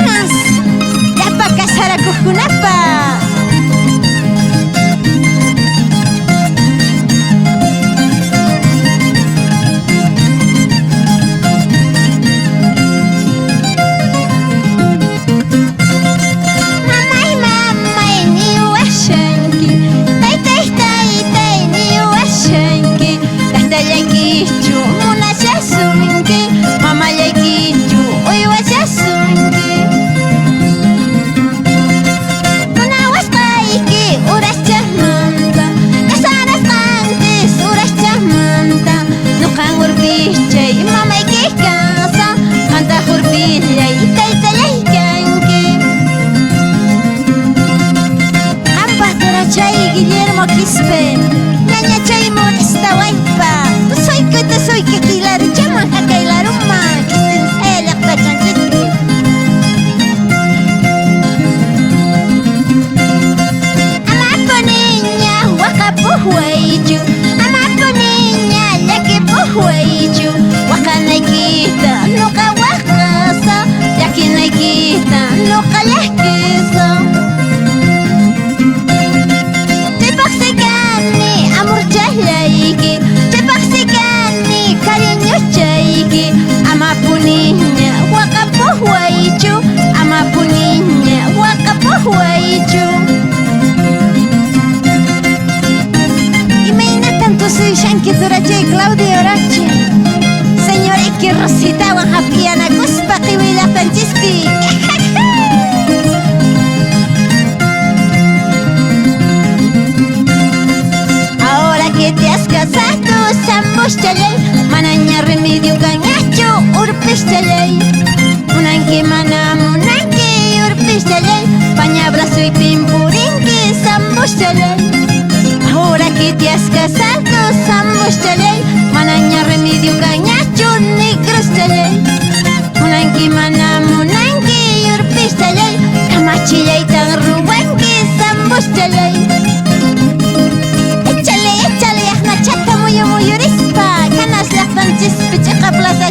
Kanas llapa kasarakuqkunapa. Guillermo Quispe, ñaña chay molesta waypa. Tusoy que kilaru chaman hakaylaruma. Quispen llaqta chanchiti. Amapo niña waqapuq waychu, amapo niña llakipuq waychu. Waqanaykita nuqa waqasa, llakinaykita nuqa llakisa. Amapu niña waqapuq waychu, amapu niña waqapuq waychu. Imaynatan tusuyushanki turachay Claudia Oroche. Señor Iki Rositawan hap'iyanakuspa qiwi llaqtanchispi. Ahora que te has casado, sambos chalay, manaña remedio gañacho, urpis chalay. Munanki mana munanki, urpis chalay, paña brazo y pimpurinki, sambos chalay. Ahora que te has casado, sambos chalay, manaña remedio gañacho, negros chalay. Munanki mana munanki, urpis chalay, kamachillay tan rubanki, sambos chalay. Muyurispa, kanas llaqtanchispi chiqa plaza